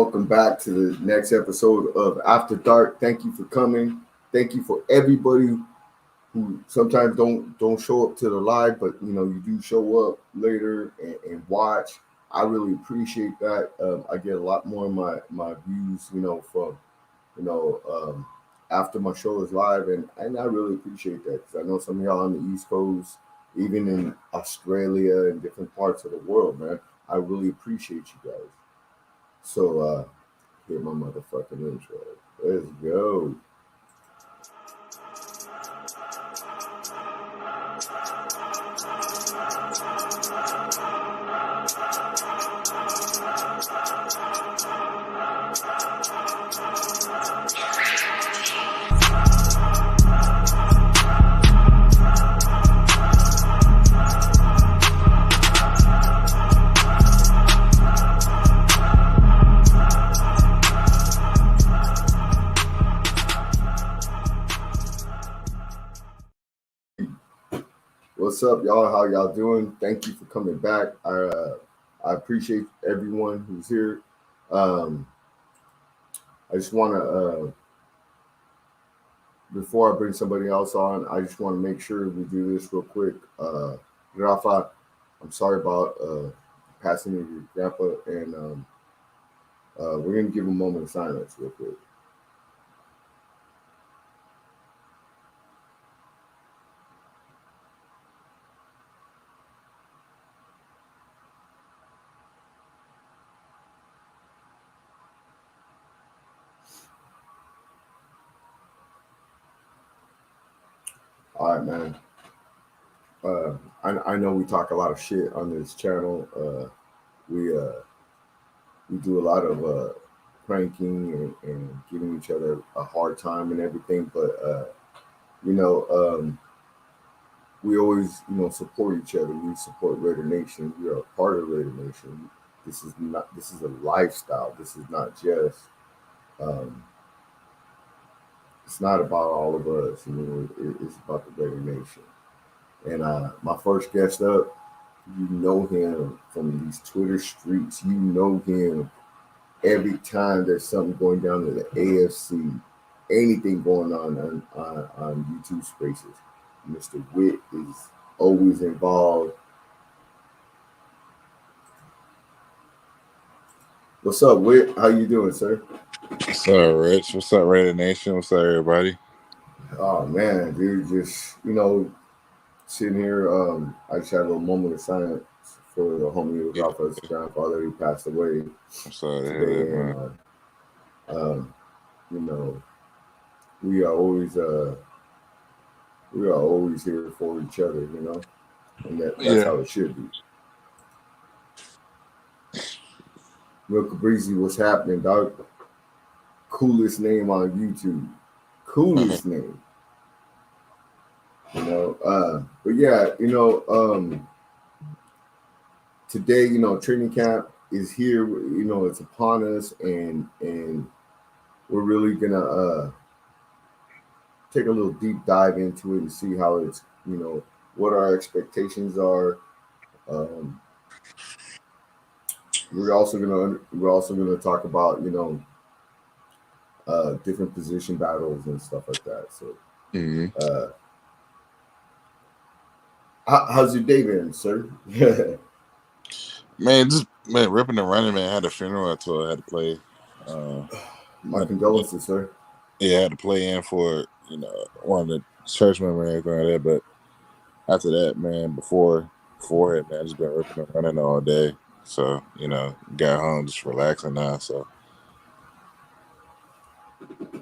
Welcome back to the next episode of After Dark. Thank you for coming. Thank you for everybody who sometimes don't show up to the live, but you do show up later and watch. I really appreciate that. I get a lot more of my views, from you know after my show is live, and I really appreciate that because I know some of y'all on the East Coast, even in Australia and different parts of the world, man. I really appreciate you guys. So hit my motherfucking intro. Let's go. What's up, y'all? How y'all doing? Thank you for coming back. I appreciate everyone who's here. I just want to, before I bring somebody else on, I just want to make sure we do this real quick. Rafa, I'm sorry about passing your grandpa, and we're going to give a moment of silence real quick. All right, man. I know we talk a lot of shit on this channel. We do a lot of pranking and giving each other a hard time and everything, but we always support each other. We support Raider Nation. We are a part of Raider Nation. This is a lifestyle. This is not just it's not about all of us. It's about the Raider Nation. And my first guest up, you know him from these Twitter streets. You know him every time there's something going down in the AFC, anything going on YouTube Spaces. Mr. Witt is always involved. What's up, Witt? How you doing, sir? What's up, Rich? What's up, Raider Nation? What's up, everybody? Oh man, dude, just sitting here. I just had a little moment of silence for the homie who was Rafa's grandfather. He passed away today, and we are always here for each other, and that's how it should be. Real Breezy, what's happening, dog? Coolest name on YouTube. Coolest name. But yeah, today, training camp is here. It's upon us, and we're really gonna take a little deep dive into it and see how it's, what our expectations are. We're also gonna talk about different position battles and stuff like that. So, how's your day been, sir? man, ripping and running, man. I had a funeral, so I had to play. My condolences, sir. Yeah, I had to play in for one of the church members and everything like that. But after that, man, before it, man, I just been ripping and running all day. So got home just relaxing now. So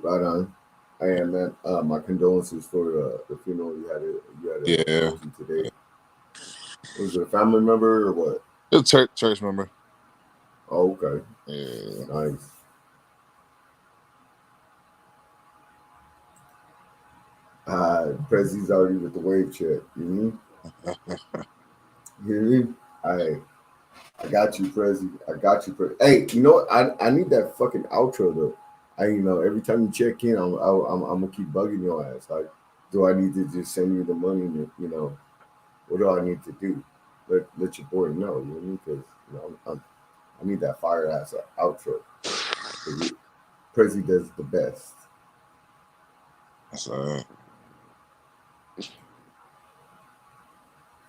right on. I am, man. My condolences for the funeral you had today. Was it a family member or what? It was a church member. Oh, okay. Yeah. Nice. Prezzy's already with the wave check. You hear me? I got you, Prezzy. I got you, Prezzy. Hey, you know what? I need that fucking outro though. Every time you check in, I'm gonna keep bugging your ass. Like, do I need to just send you the money? What do I need to do? Let your boy know, because I need that fire ass outro. Prezi does the best. So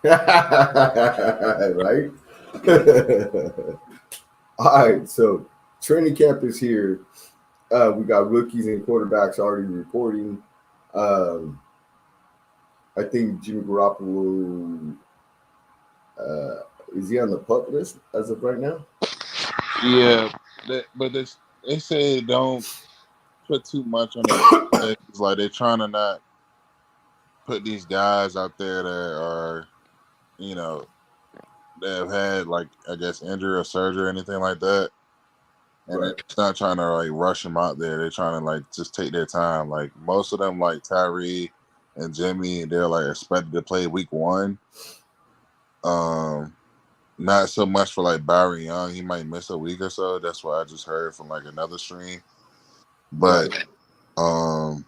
Right? All right, so training camp is here. We got rookies and quarterbacks already reporting. Um, I think Jimmy Garoppolo uh, is he on the pup list as of right now? yeah, but they say don't put too much on it. It's like they're trying to not put these guys out there that are, you know, that have had like I guess injury or surgery or anything like that. And Right, it's not trying to like rush them out there. They're trying to like just take their time. Like most of them, like Tyree and Jimmy, they're like expected to play week 1. Um, Not so much for like Byron Young. He might miss a week or so. That's what I just heard from like another stream. But right. um,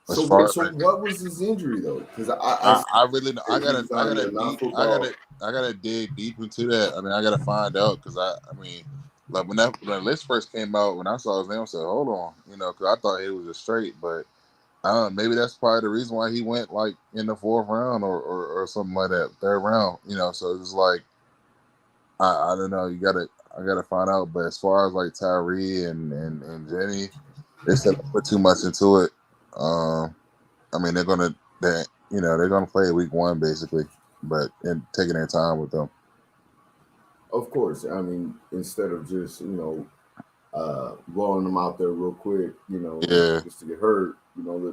as So, far as so like what was his injury though? Because I really he was on the non-football. I gotta dig deep into that. I mean, I gotta find out because I mean, like when the list first came out, when I saw his name, I said, "Hold on," because I thought he was a straight, but I don't know, maybe that's probably the reason why he went like in the 4th round or something like that, 3rd round. So it's like I don't know. I gotta find out. But as far as like Tyree and Jenny, they said don't put too much into it. Um, I mean, they're gonna play week 1 basically, but and taking their time with them. Of course, I mean instead of just rolling them out there real quick, Yeah, just to get hurt,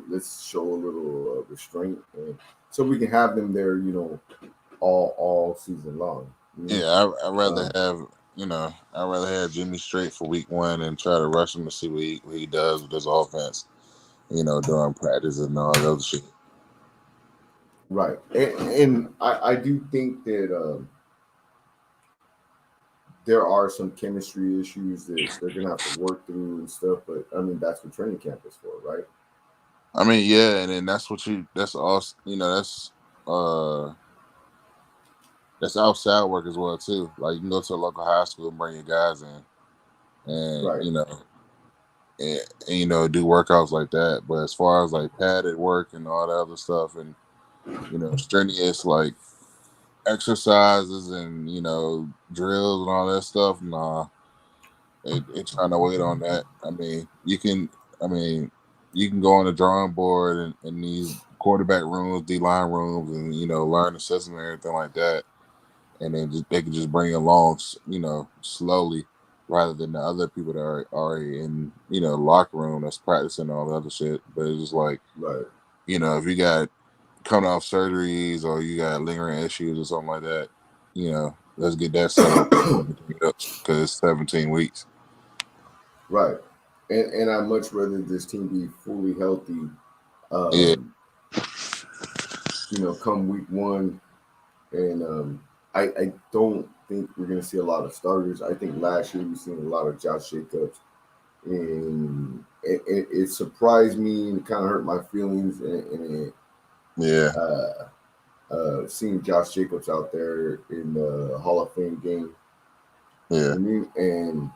let's show a little restraint, and so we can have them there, all season long. yeah. I rather Um, have I rather have Jimmy straight for week 1 and try to rush him to see what he does with his offense. During practice and all that other shit. right, and I do think that there are some chemistry issues that they're gonna have to work through and stuff. But I mean, that's what training camp is for, right? I mean, yeah, and then that's also uh that's outside work as well too. Like you can go to a local high school and bring your guys in, and Right. do workouts like that. But as far as like padded work and all that other stuff, and strenuous like exercises and drills and all that stuff, nah, it's trying to wait on that. I mean, you can go on the drawing board in these quarterback rooms, D line rooms, and learn the system and everything like that, and then they can just bring it along, slowly, rather than the other people that are already in the locker room that's practicing all the other shit. But it's just like Right. if you got coming off surgeries or you got lingering issues or something like that, let's get that settled because it's 17 weeks. Right. And I'd much rather this team be fully healthy. Yeah, Um, come week 1, and I don't think we're gonna see a lot of starters. I think last year we seen a lot of Josh Jacobs, and it surprised me and kind of hurt my feelings, and yeah, seeing Josh Jacobs out there in the Hall of Fame game. yeah. You know what I mean? And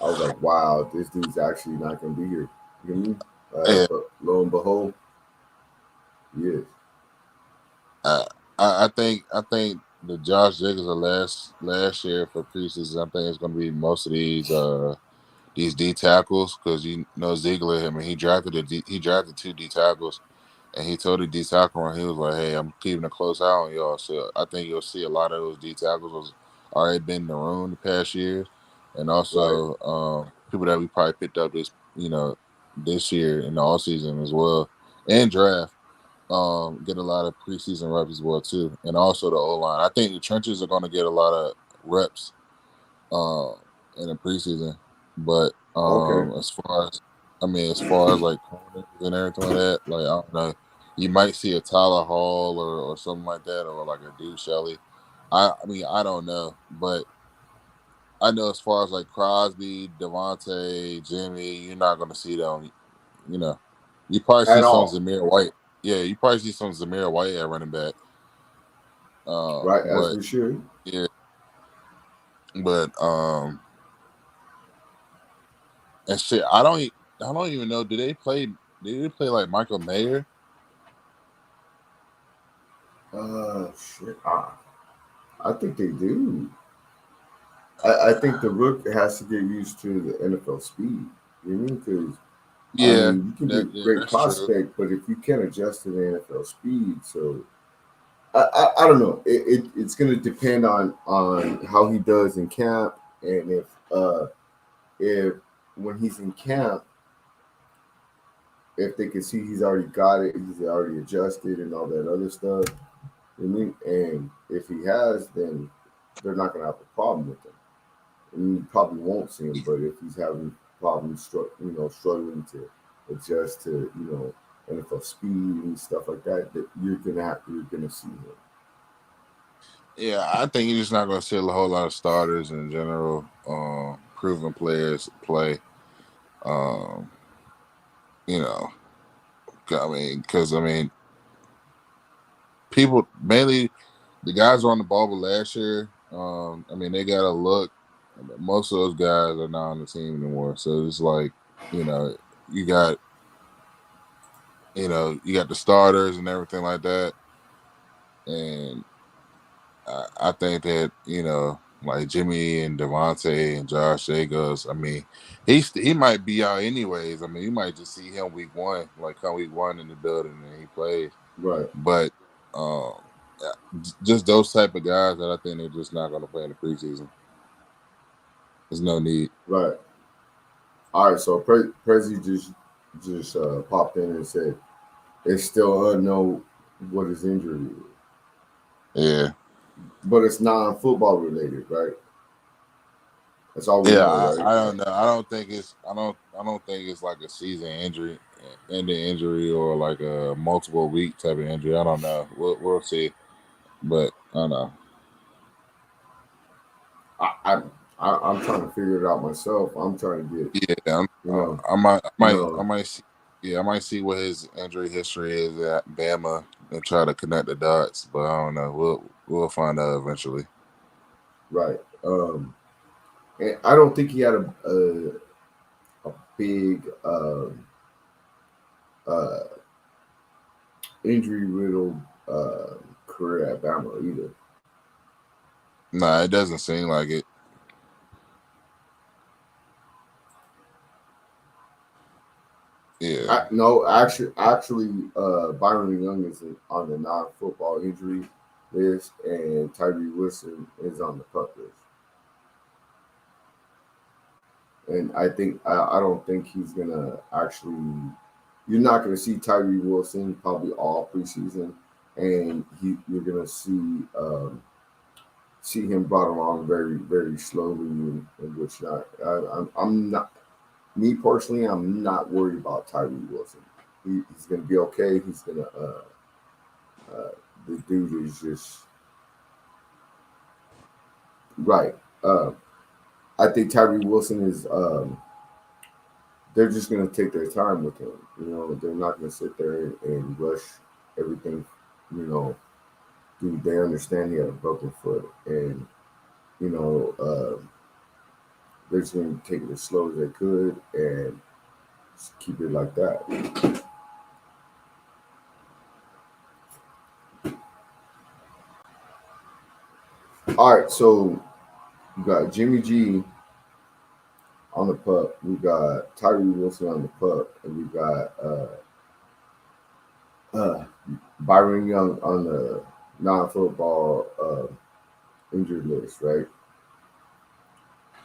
I was like, wow, this dude's actually not going to be here. You know what I mean? Yeah, But lo and behold, he is. I, I think the Josh Jacobs of last year for preseason. I think it's going to be most of these D tackles because Ziegler. I mean, he drafted 2 D tackles, and he told the D tackle run he was like, "Hey, I'm keeping a close eye on y'all." So I think you'll see a lot of those D tackles was already been in the room the past years, and Right. also people that we probably picked up this year in the all season as well and draft. Get a lot of preseason reps as well too, and also the O line. I think the trenches are going to get a lot of reps uh, in the preseason, but Okay. as far as like corners and everything like that, like I don't know, you might see a Tyler Hall or something like that, or like a Duke Shelley. I mean I don't know, but I know as far as like Crosby, Devontae, Jimmy, you're not going to see them. You know, you probably see At some all. Zamir White. Yeah, you probably see some Zamir White at running back. Right. As But we should. yeah, but. But And shit, I don't even know. Did they play like Michael Mayer? Shit. I think they do. I think the rook has to get used to the NFL speed. You know what I mean? Because I Yeah, mean, you can be a great that's true. prospect, but if you can't adjust to the NFL speed, so I don't know. It's going to depend on how he does in camp, and if when he's in camp, if they can see he's already got it, he's already adjusted, and all that other stuff. You know what I mean? And if he has, then they're not going to have a problem with him. And you probably won't see him, but if he's having problems, struggling to adjust to, NFL speed and stuff like that, that you're gonna see him. Yeah, I think you're just not going to see a whole lot of starters in general. Proven players play. Um, you know, because people mainly the guys were on the bubble last year. They got a look. Most of those guys are not on the team anymore. So it's like, you know, you got you got the starters and everything like that. And I think that, like Jimmy and Devontae and Josh Jacobs, he might be out anyways. You might just see him week one, like come week one in the building and he plays. Right. But just those type of guys that I think they're just not going to play in the preseason. There's no need. Right. All right. So Prezi just popped in and said it's still unknown what his injury is, Yeah. but it's non-football related, right? That's all we Yeah, know, right? I don't know. I don't think it's like a season injury, ending injury, or like a multiple week type of injury. I don't know. We'll see. But I don't know. I'm trying to figure it out myself. I'm trying to get, Yeah, you know, I might see. Yeah, I might see what his injury history is at Bama and try to connect the dots. But I don't know. We'll find out eventually. right. And I don't think he had a big uh, injury riddled career at Bama either. Nah, it doesn't seem like it. Yeah. No, actually, Byron Young is on the non-football injury list, and Tyree Wilson is on the pup list. And I don't think he's gonna actually. You're not gonna see Tyree Wilson probably all preseason, and you're gonna see him brought along very very slowly and which not. I'm not me personally. I'm not worried about Tyree Wilson. He's gonna be okay. He's gonna uh, the dude is just right. I think Tyree Wilson is. They're just gonna take their time with him. They're not gonna sit there and rush everything. Dude, they understand he had a broken foot, and you know, they're just gonna take it as slow as they could and just keep it like that. All right, so we got Jimmy G on the pup. We got Tyree Wilson on the pup, and we got uh, Byron Young on the non-football injured list, right?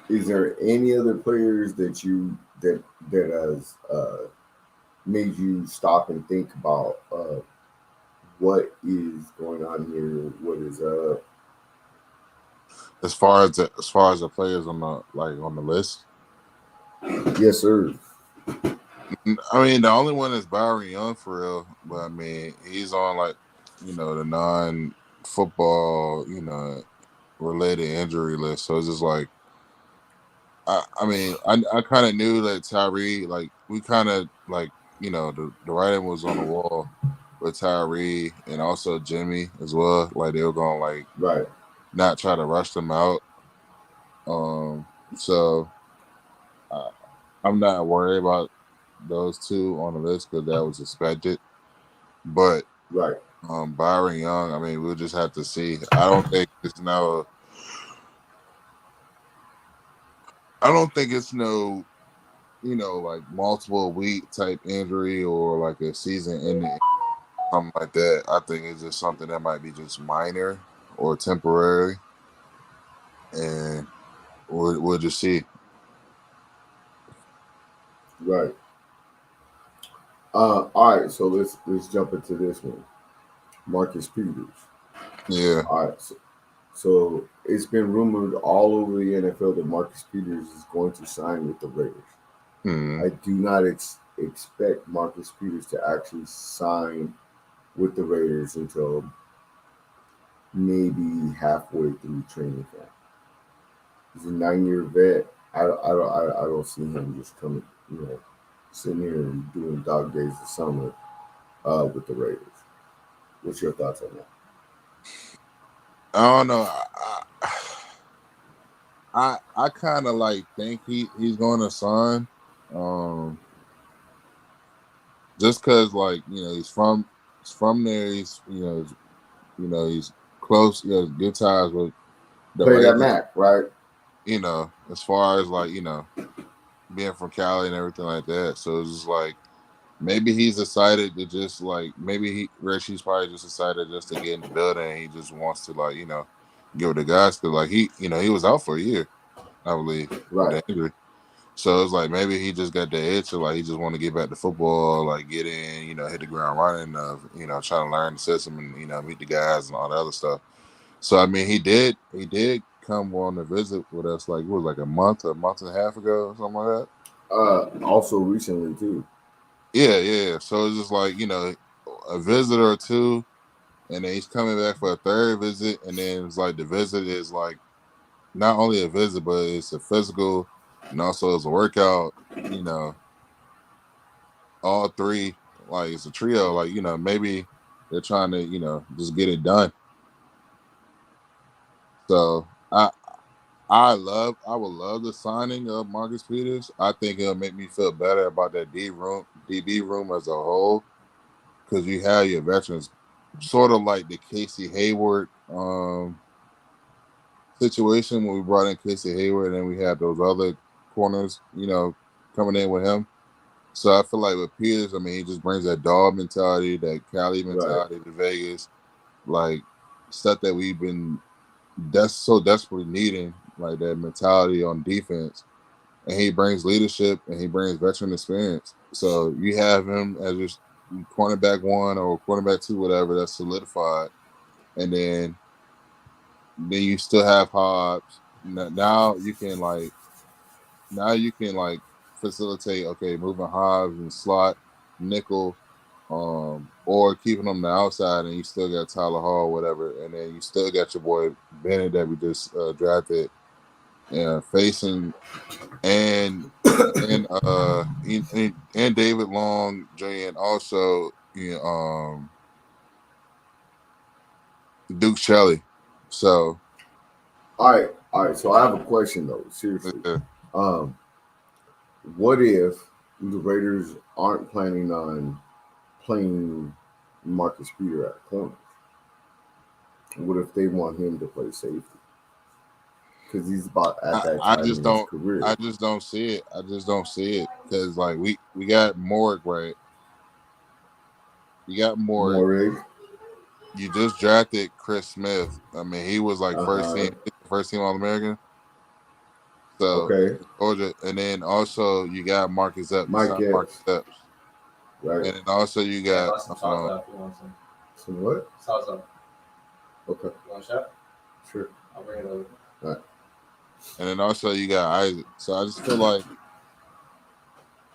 Is there any other players that has made you stop and think about what is going on here? What is As far as the players on the list. Yes, sir. The only one is Byron Young for real, but he's on like the non-football related injury list. So it's just like I kind of knew that Tyree, like we kind of like the writing was on the wall with Tyree and also Jimmy as well. Like they were going like Right. not try to rush them out. So I'm not worried about those two on the list because that was expected. But Right. Byron Young, I mean, we'll just have to see. I don't think it's no. I don't think it's no, like multiple week type injury or like a season ending, something like that. I think it's just something that might be just minor or temporary, and we'll just see. Right. All right. So let's jump into this one. Marcus Peters. Yeah. All right. So it's been rumored all over the NFL that Marcus Peters is going to sign with the Raiders. Hmm. I do not expect Marcus Peters to actually sign with the Raiders until maybe halfway through training camp. He's a 9-year vet. I don't see him just coming, sitting here and doing dog days of summer with the Raiders. What's your thoughts on that? I don't know. I kind of like think he's going to sign, just because like he's from there. He's he's close. He has good ties with the Play that Raiders. Mac, right? As far as like being from Cali and everything like that. So it's just like maybe he's decided to just like Richie's probably just decided just to get in the building. And he just wants to like give it the guys because like he was out for a year, I believe, with Right. the injury. So it's like maybe he just got the itch, or like he just want to get back to football, like get in, hit the ground running, trying to learn the system and meet the guys and all the other stuff. So I mean, he did come on a visit with us, like it was like a month and a half ago, or something like that. Also recently too. Yeah. So it's just like a visit or two, and then he's coming back for a third visit, and then it's like the visit is like not only a visit, but it's a physical, and also it's a workout. All three, like it's a trio. Like maybe they're trying to just get it done. So I would love the signing of Marcus Peters. I think it'll make me feel better about that DB room as a whole, because you have your veterans, sort of like the Casey Hayward situation when we brought in Casey Hayward, and then we had those other corners, coming in with him. So I feel like with Peters, I mean, he just brings that dog mentality, that Cali Right. mentality to Vegas, like stuff that we've been so desperately needing, like that mentality on defense. And he brings leadership and he brings veteran experience. So you have him as your cornerback one or cornerback two, whatever, that's solidified. And then you still have Hobbs. Now you can like facilitate, okay, moving Hobbs and slot, nickel, or keeping them on the outside, and you still got Tyler Hall, whatever, and then you still got your boy Bennett that we just drafted, facing, and and David Long Jr. and also Duke Shelley. So All right. So I have a question though. Seriously, uh, um, what if the Raiders aren't planning on playing Marcus Peter at corner? What if they want him to play safety? Because he's about at that I time just in his don't. career. I just don't see it. I just don't see it because like we got Morg, right. You got Morg. Morrig. You just drafted Chris Smith. I mean, he was like Uh-huh. first team All American. So Okay. Georgia, and then also you got Marcus Epps. You Mike signed Marcus Epps. Epps, Right. and then also you Yeah, I got got some salsa if you want some. Some what? Salsa. Okay. You want a shot? Sure. I'll bring it over. All right. and then also you got Isaac. So I just feel like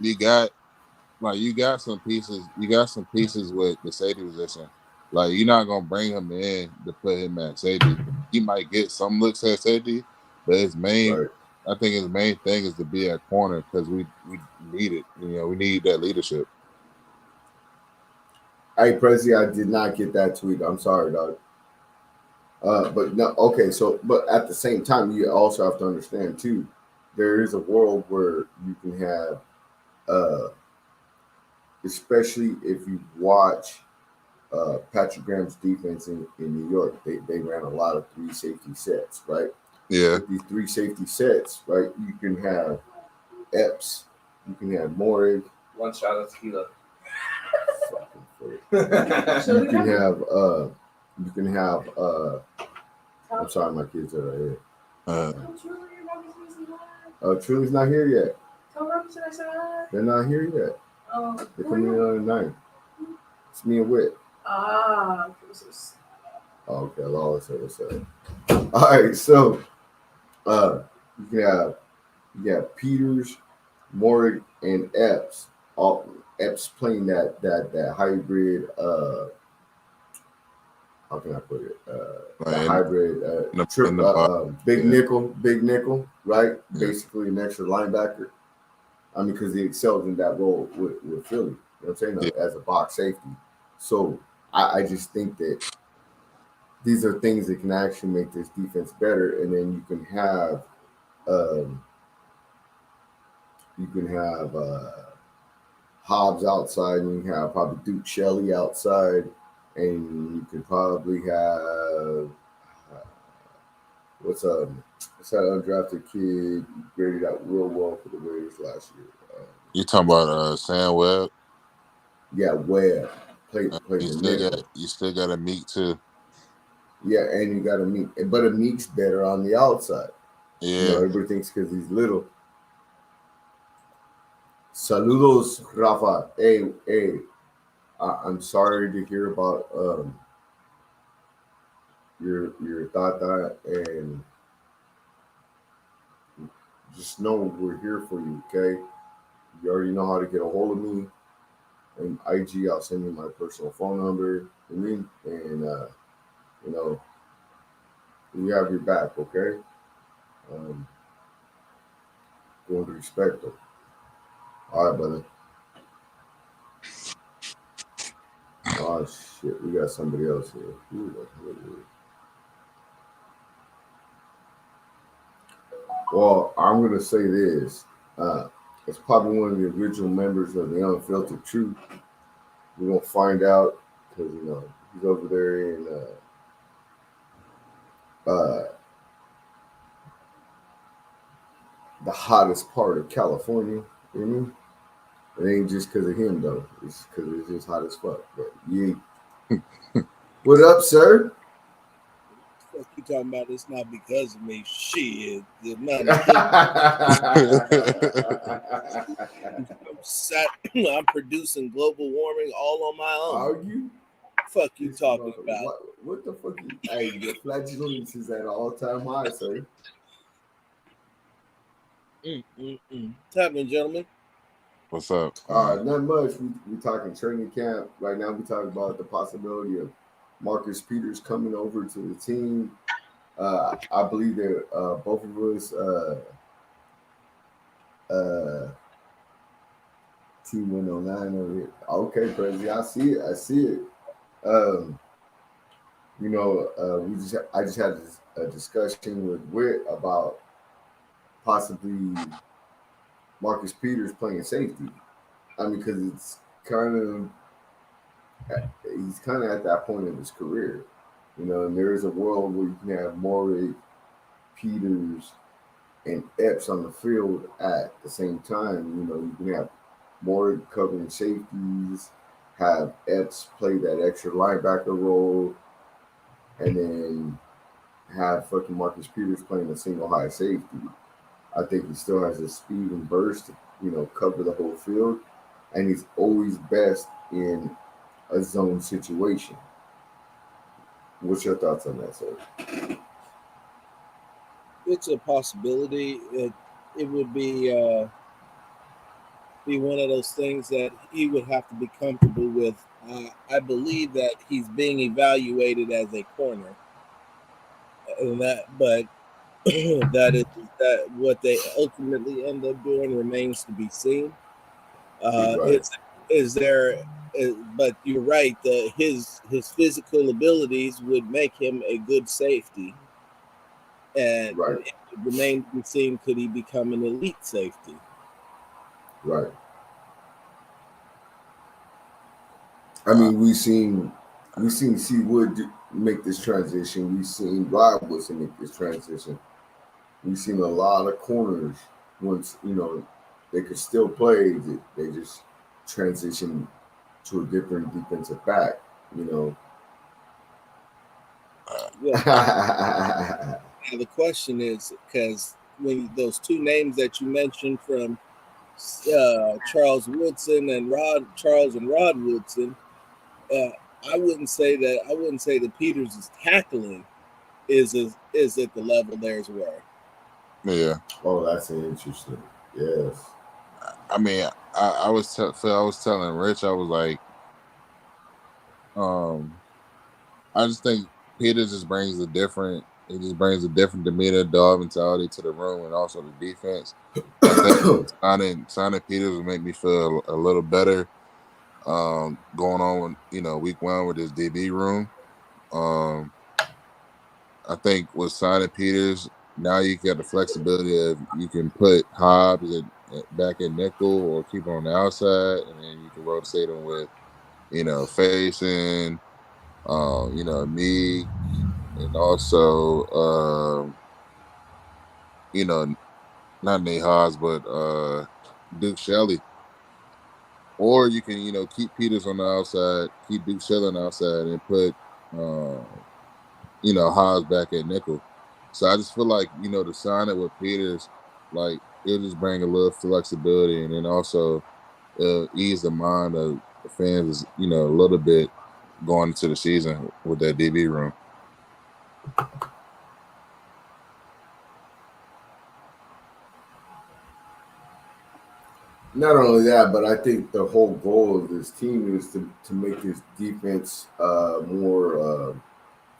you got some pieces. You got some pieces with the safety position. Like you're not gonna bring him in to put him at safety. He might get some looks at safety, but Right. I think his main thing is to be at corner because we need it. We need that leadership. Hey, Prezi, I did not get that tweet. I'm sorry, dog. But no, okay. So, but at the same time, you also have to understand too there is a world where you can have, especially if you watch Patrick Graham's defense in New York, they ran a lot of three safety sets, right? Yeah. With these three safety sets, right, you can have Epps, you can have Morig, One shot of tequila. fucking foot. You can have I'm sorry, my kids are right here. Truly's not here yet. They're not here yet. They're coming in on the 9th. It's me and Whit. Okay, Lord said what's up. All right, so you have Peters, Morig, and Epps. All Epps playing that hybrid. How can I put it? The hybrid big nickel, right? Yeah. Basically an extra linebacker. I mean, because he excelled in that role with Philly. You know what I'm saying? Yeah. As a box safety. So I just think that these are things that can actually make this defense better, and then you can have Hobbs outside, and you can have probably Duke Shelley outside, and you can probably have what's that undrafted kid graded out real well for the Raiders last year. You talking about Sam Webb? Yeah, Webb played You still got a Meek too. Yeah, and you got a Meek, but a Meek's better on the outside. Yeah. You know, everybody thinks because he's little. Saludos, Rafa. Hey, I'm sorry to hear about your tata, and just know we're here for you, okay? You already know how to get a hold of me. And IG, I'll send you my personal phone number. And you know, we have your back, okay? Go with respect, though. All right, brother. Oh shit, we got somebody else here. Who the hell is it? Well, I'm gonna say this. It's probably one of the original members of the Unfiltered Truth. We're gonna find out because he's over there in the hottest part of California. You know? It ain't just because of him though. It's because it's just hot as fuck. But yeah. What up, sir? What you talking about? It's not because of me. Shit. I'm producing global warming all on my own. Are you? Fuck you talking about? What the fuck? Hey, your flatulence is at an all-time high, sir. What's happening, gentlemen? What's up? Not much. We talking training camp right now. We talking about the possibility of Marcus Peters coming over to the team. I believe that both of us, T109 over here. Okay, Prezi, I see it. I just had a discussion with Whit about possibly Marcus Peters playing safety. I mean, because he's kind of at that point in his career, and there is a world where you can have Morig, Peters, and Epps on the field at the same time. You can have Morig covering safeties, have Epps play that extra linebacker role, and then have fucking Marcus Peters playing a single high safety. I think he still has the speed and burst to, cover the whole field, and he's always best in a zone situation. What's your thoughts on that, sir? It's a possibility. It would be one of those things that he would have to be comfortable with. I believe that he's being evaluated as a corner, but that what they ultimately end up doing remains to be seen. Right. But you're right. His physical abilities would make him a good safety, and right. it remains to be seen, could he become an elite safety? Right. I mean, we've seen C Wood make this transition. We've seen Rod Woodson make this transition. We've seen a lot of corners once they could still play. They just transition to a different defensive back. Well, Right. now the question is, because when those two names that you mentioned from Charles Woodson and Rod Woodson, I wouldn't say that Peters' tackling is at the level theirs were. Yeah. Oh, that's interesting. Yes. I mean, I was telling Rich, I was like, I just think Peters just brings a different demeanor, dog mentality to the room, and also the defense. I think signing Peters will make me feel a little better. Going on, week 1 with this DB room. I think with signing Peters, now you got the flexibility of you can put Hobbs back in nickel or keep him on the outside, and then you can rotate him with, Facing, Meek, and also, not Nate Hobbs, but Duke Shelley. Or you can, keep Peters on the outside, keep Duke Shelley on the outside, and put, Hobbs back at nickel. So I just feel like, to sign it with Peters, like, it'll just bring a little flexibility, and then also ease the mind of the fans, a little bit going into the season with that DB room. Not only that, but I think the whole goal of this team is to make this defense more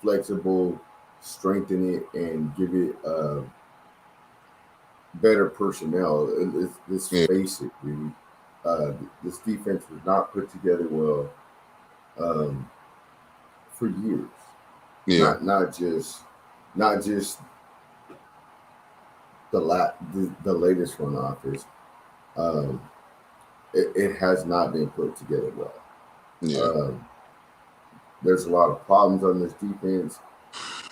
flexible, strengthen it, and give it better personnel. And let's face it, dude. This defense was not put together well for years. Yeah. Not just the latest front office. It has not been put together well. Yeah. There's a lot of problems on this defense.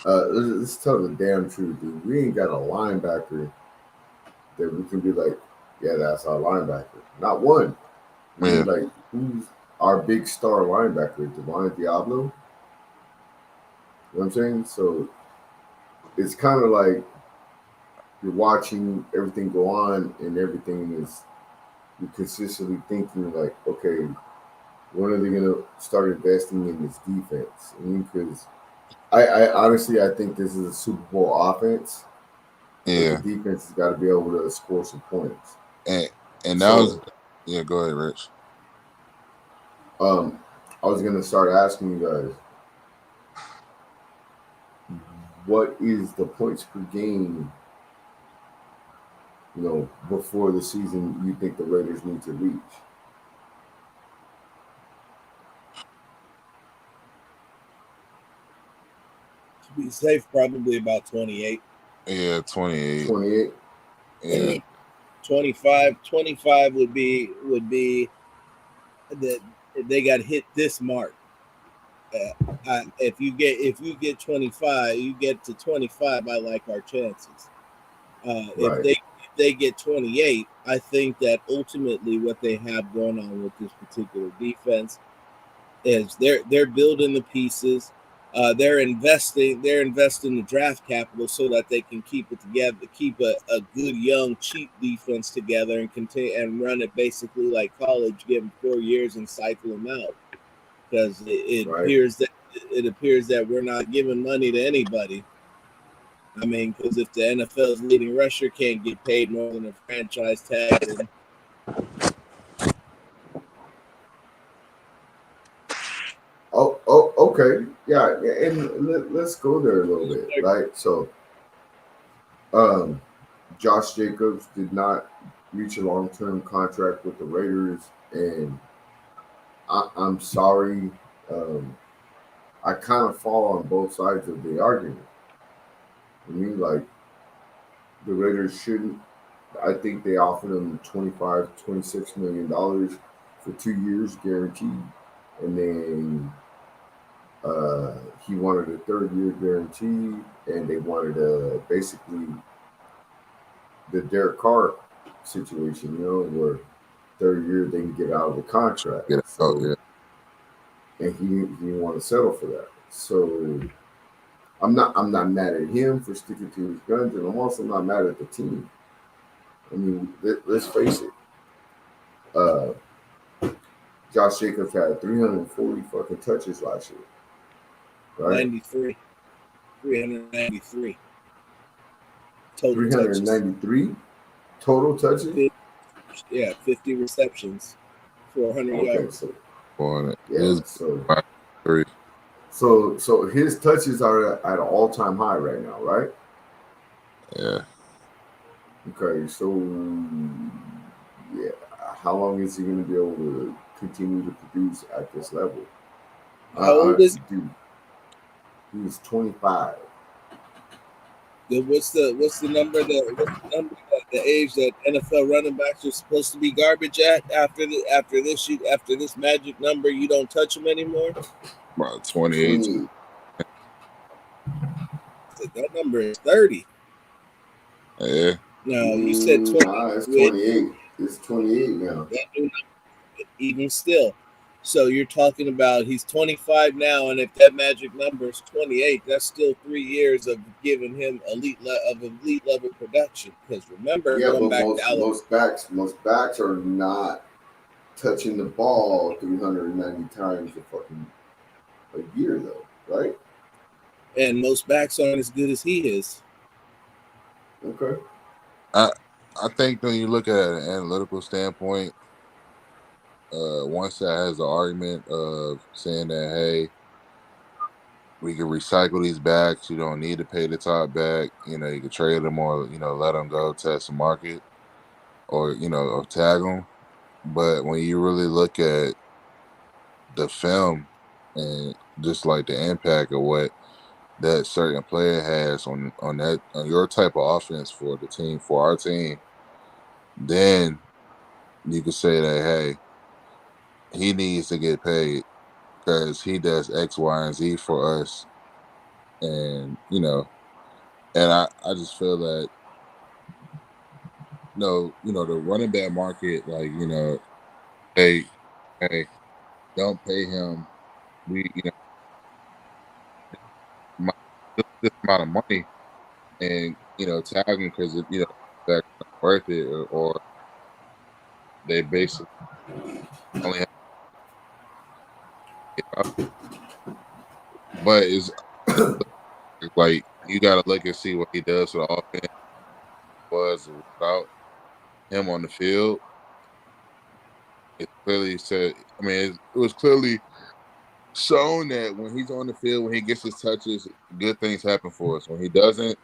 Let's tell the damn truth, dude. We ain't got a linebacker that we can be like, yeah, that's our linebacker. Not one. Yeah. Like, who's our big star linebacker? Devon Diablo? You know what I'm saying? So it's kind of like you're watching everything go on, and everything is, you're consistently thinking like, okay, when are they going to start investing in this defense? I mean, because I honestly, I think this is a Super Bowl offense. Yeah. The defense has got to be able to score some points. And that was, yeah, go ahead, Rich. I was going to start asking you guys, what is the points per game, before the season you think the Raiders need to reach? To be safe, probably about 28. Yeah, 28. 28? Yeah. 25 would be that they got hit this mark. If you get 25, you get to 25. I like our chances. Right. If they get 28, I think that ultimately what they have going on with this particular defense is they're building the pieces. They're investing the draft capital so that they can keep it together, keep a good young cheap defense together, and continue and run it basically like college, give them 4 years and cycle them out. Because it appears that we're not giving money to anybody. I mean, because if the NFL's leading rusher can't get paid more than a franchise tag, then Oh, okay. Yeah, and let's go there a little bit, right? So, Josh Jacobs did not reach a long-term contract with the Raiders, and I'm sorry. I kind of fall on both sides of the argument. I mean, like, the Raiders shouldn't. I think they offered him $26 million for 2 years guaranteed, and then he wanted a third year guarantee, and they wanted basically the Derek Carr situation, where third year they can get out of the contract. Get So, out, yeah. and he didn't want to settle for that. So I'm not mad at him for sticking to his guns, and I'm also not mad at the team. I mean, let's face it. Josh Jacobs had 340 fucking touches last year, right? 93. 393. Total touches. 393 total touches. Yeah, 50 receptions, 400 Okay, yards. so On it. yeah, His so 3. so his touches are at an all-time high right now, right? Yeah. Okay, so yeah, how long is he going to be able to continue to produce at this level? How old is he? Dude, he's 25. What's the number the age that NFL running backs are supposed to be garbage at after this magic number? You don't touch them anymore. About 28. 28. That number is 30. Yeah. No, you said 20. Nah, it's 28. It's 28 now. That new number, even still. So you're talking about he's 25 now, and if that magic number is 28, that's still 3 years of giving him elite level production. Because remember, Yeah, going but back to Alabama, most backs are not touching the ball 390 times a year, though, right? and most backs aren't as good as he is. Okay. I think when you look at an analytical standpoint, one side has the argument of saying that, hey, we can recycle these backs. You don't need to pay the top back. You can trade them or, let them go test the market or, or tag them. But when you really look at the film and just like the impact of what that certain player has on your type of offense for the team, for our team, then you could say that, hey, he needs to get paid because he does X, Y, and Z for us. And, and I just feel that, the running back market, like, hey, don't pay him. We, this amount of money and, tag him because, that's not worth it or they basically only have, but it's like you got to look and see what he does for the offense was without him on the field. It clearly said, I mean, it was clearly shown that when he's on the field, when he gets his touches, good things happen for us. When he doesn't,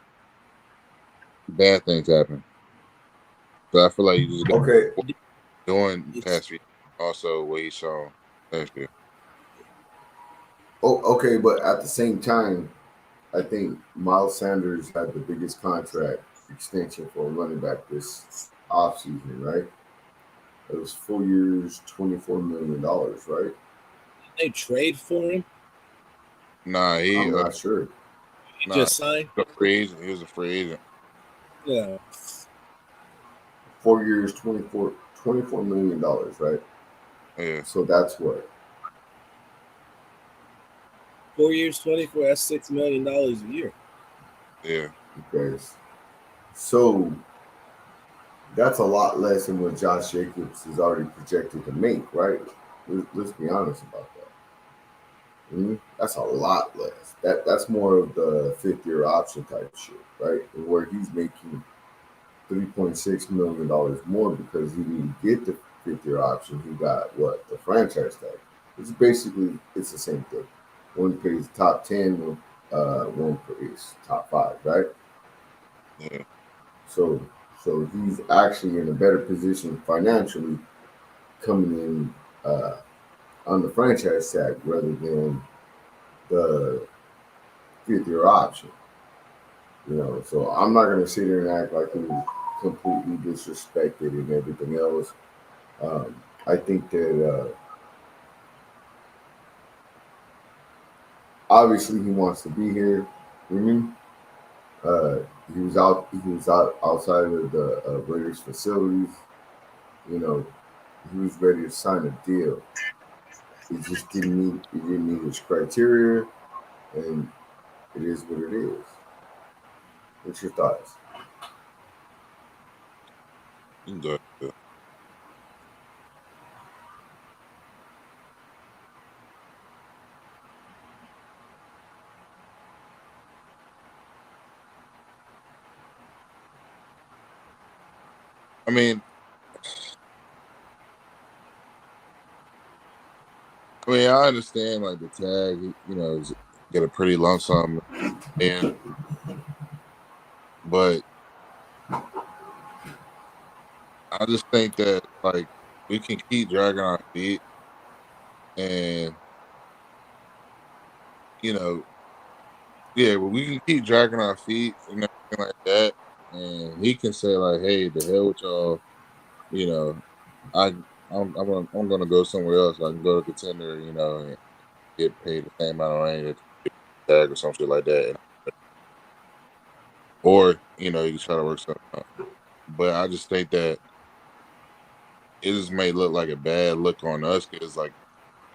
bad things happen. So I feel like you just got Okay. doing past year, also what he's shown last year. Oh, okay, but at the same time, I think Miles Sanders had the biggest contract extension for a running back this offseason, right? It was 4 years, $24 million, right? They trade for him. Nah, I'm not sure. He just signed. He was a free agent. Yeah. 4 years, $24 million, right? Yeah. So that's what? 4 years, 24. That's $6 million a year. Yeah. Okay. So that's a lot less than what Josh Jacobs is already projected to make, right? Let's be honest about that. That's a lot less. That's more of the fifth-year option type shit, right? Where he's making $3.6 million more because he didn't get the fifth-year option. He got what? The franchise tag. It's the same thing. One pays top 10, one pays top 5, right? Yeah. So he's actually in a better position financially coming in on the franchise tag rather than the fifth-year option. You know, so I'm not gonna sit here and act like he was completely disrespected and everything else. I think that obviously he wants to be here. You know, he was out outside of the Raiders facilities. You know, he was ready to sign a deal. He didn't meet his criteria, and it is what it is. What's your thoughts? You can go ahead. I mean, I understand like the tag, is get a pretty lump sum, and but I just think that like we can keep dragging our feet, and you know, yeah, but we can keep dragging our feet and everything like that, and he can say like, "Hey, the hell with y'all," you know, I I'm gonna go somewhere else. I can go to Contender, and get paid the same amount of money that tag or some shit like that, or you can try to work something out. But I just think that it just may look like a bad look on us because, like,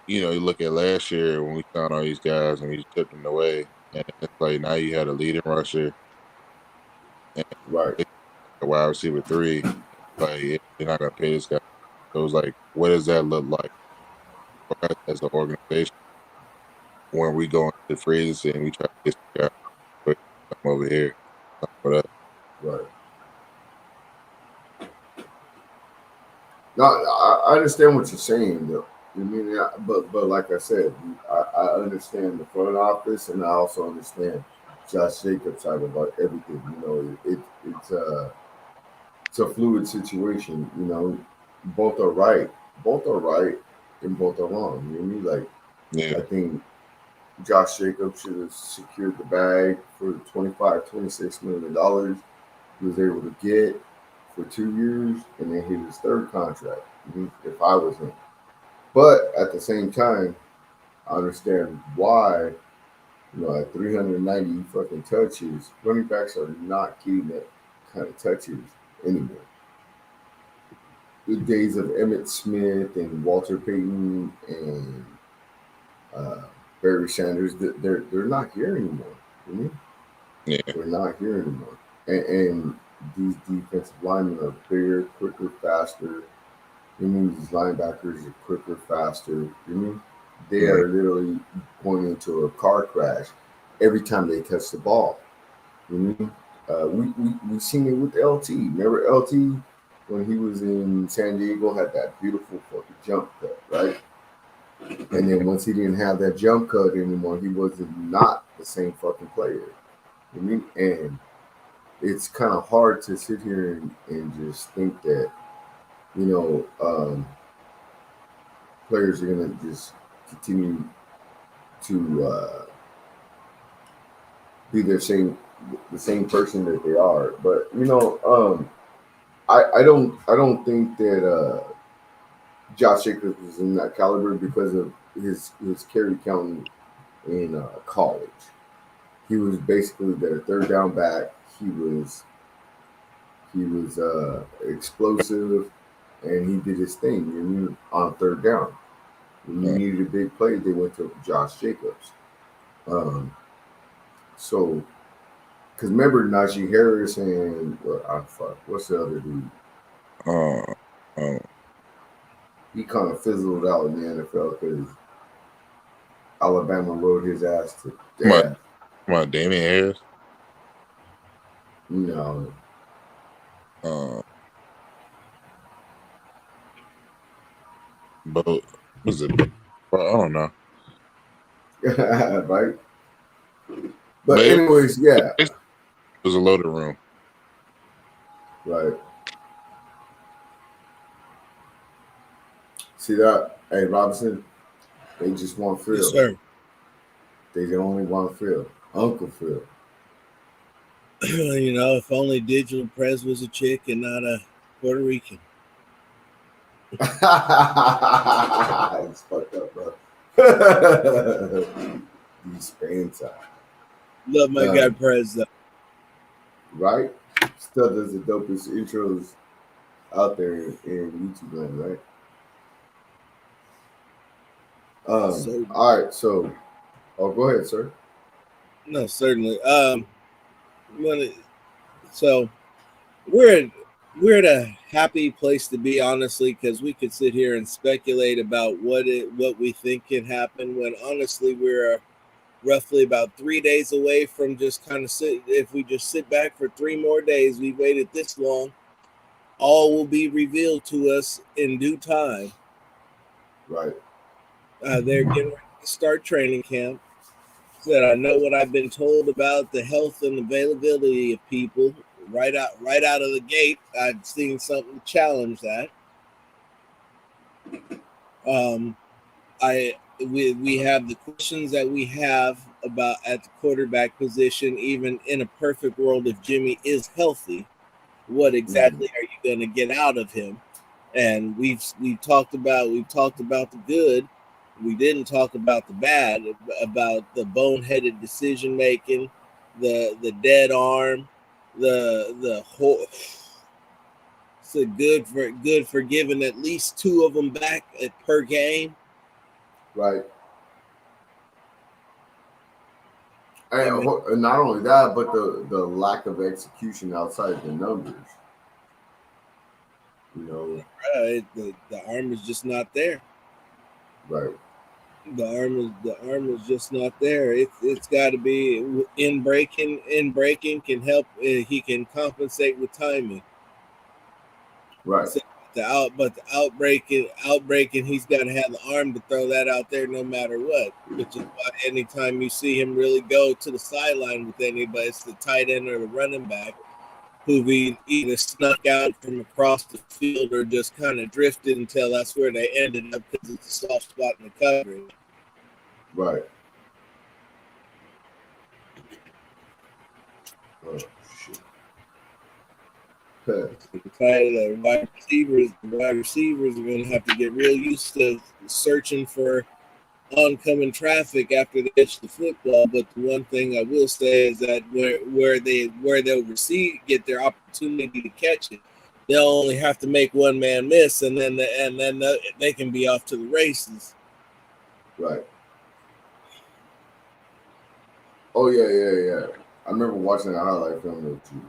you look at last year when we found all these guys and we took them away, and it's like now you had a leading rusher and Right. a wide receiver three. Like, you're not gonna pay this guy. So it's like, what does that look like for us as an organization when we go into free agency and we try to get some guys quick, come over here? But Right. No, I understand what you're saying, though. You mean, but like I said, I understand the front office, and I also understand Josh Jacobs side about everything. You know, it's a fluid situation. You know, both are right, and both are wrong. You know what I mean? yeah, Like I think Josh Jacobs should have secured the bag for 25, $26 million he was able to get for 2 years and then hit his third contract. If I was him. But at the same time, I understand why, at 390 fucking touches, running backs are not getting that kind of touches anymore. The days of Emmett Smith and Walter Payton and uh, Barry Sanders, they're not here anymore. You know? yeah, They're not here anymore. And these defensive linemen are bigger, quicker, faster. These linebackers are quicker, faster. They mm, are literally going into a car crash every time they touch the ball. You know? We seen it with LT. Remember LT when he was in San Diego had that beautiful fucking jump cut, right? And then once he didn't have that jump cut anymore, he wasn't not the same fucking player. And it's kind of hard to sit here and just think that you know players are gonna just continue to be the same person that they are. But I don't think that Josh Jacobs was in that caliber because of his carry count in college. He was basically their third down back. He was explosive, and he did his thing. On third down, when you mm. needed a big play, they went to Josh Jacobs. Um, so because remember Najee Harris and what's the other dude? Uh, uh, He kind of fizzled out in the NFL because Alabama rode his ass to come on, death. Damian Harris. You know, Uh, but was it? Well, I don't know. right? But But anyways, yeah, it was a loaded room. right. See that? Hey, Robinson, they just want Yes, Phil. sir. They only want Phil. Uncle Phil. You know, if only Digital Prez was a chick and not a Puerto Rican. It's fucked up, bro. These fans are Love my guy Prez though. right. Still does the dopest intros out there in YouTube land, right? All right, so go ahead, sir. No, certainly. So we're at a happy place to be, honestly, because we could sit here and speculate about what we think can happen. When honestly, we're roughly about 3 days away from just kind of sit. If we just sit back for 3 more days, we waited this long. All will be revealed to us in due time. Right. They're getting ready to start training camp. Said I know what I've been told about the health and availability of people right out of the gate. I've seen something challenge that. We have the questions that we have about at the quarterback position. Even in a perfect world, if Jimmy is healthy, what exactly are you going to get out of him? And we've talked about the good. We didn't talk about the bad, about the boneheaded decision making, the dead arm, the whole. So good for giving at least 2 of them back per game. Right. And not only that, but the lack of execution outside the numbers. You know, the arm is just not there. Right. The arm is just not there. It's got to be in breaking. In breaking can help. He can compensate with timing. Right. So but the outbreaking, he's got to have the arm to throw that out there no matter what. Which is why anytime you see him really go to the sideline with anybody, it's the tight end or the running back who either snuck out from across the field or just kind of drifted until that's where they ended up because it's a soft spot in the coverage. Right. Oh shit. The wide receivers are going to have to get real used to searching for oncoming traffic after they catch the football. But the one thing I will say is that where they'll get their opportunity to catch it, they'll only have to make one man miss, and then they can be off to the races. Right. Oh yeah. I remember watching the highlight film of too.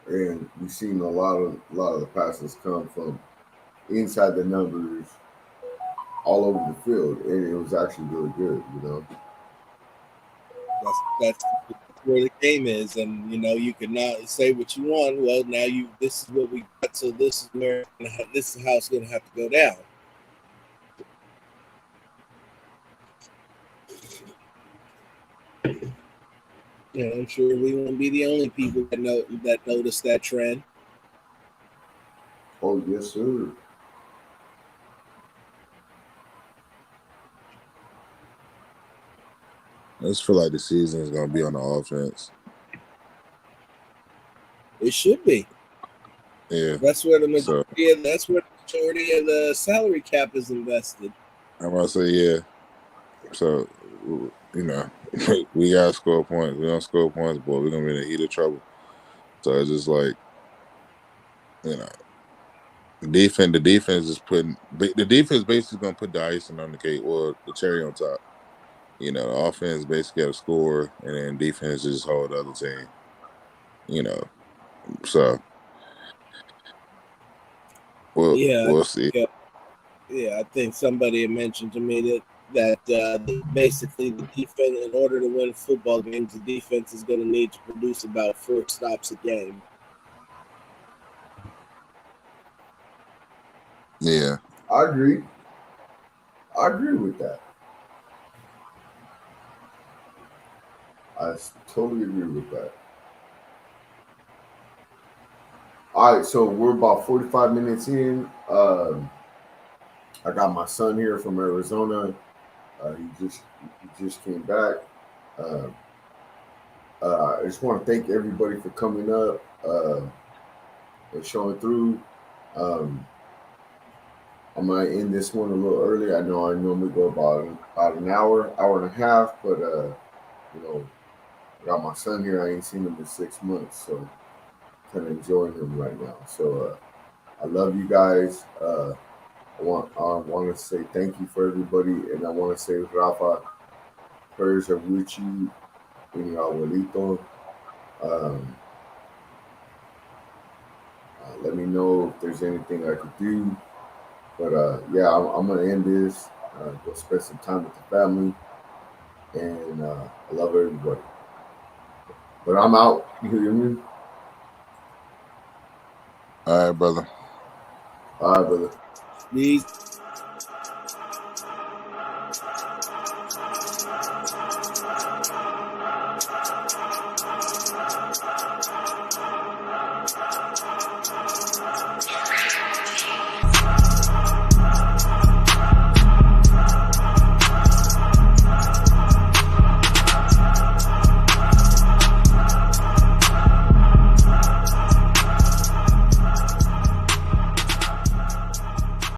And you've seen a lot of the passes come from inside the numbers all over the field, and it was actually really good, you know. That's where the game is, and you know you can not say what you want. Well, now this is what we got, so this is how it's going to have to go down. You know, I'm sure we won't be the only people that notice that trend. Oh yes, sir. I just feel like the season is gonna be on the offense. It should be. Yeah, that's where the majority of the salary cap is invested. I'm gonna say yeah. So you know, we gotta score points. We don't score points, boy, we're gonna be in the heat of trouble. So it's just like, you know, the defense is basically gonna put the icing on the cake or the cherry on top. You know, the offense basically got to score, and then defense just hold the other team. You know, so we'll see. Yeah, I think somebody had mentioned to me that basically the defense, in order to win football games, the defense is going to need to produce about 4 stops a game. Yeah, I agree with that. I totally agree with that. All right, so we're about 45 minutes in. I got my son here from Arizona. He just came back. I just want to thank everybody for coming up and showing through. I might end this one a little early. I know I normally go about an hour, hour and a half, but you know, I got my son here. I ain't seen him in 6 months, so kind of enjoying him right now. So I love you guys. I want to say thank you for everybody, and I want to say, Rafa, prayers are with you and your abuelito. Um, let me know if there's anything I could do. But yeah, I'm gonna end this. Go spend some time with the family, and I love everybody. But I'm out. You hear me? All right, brother. All right, brother. Peace.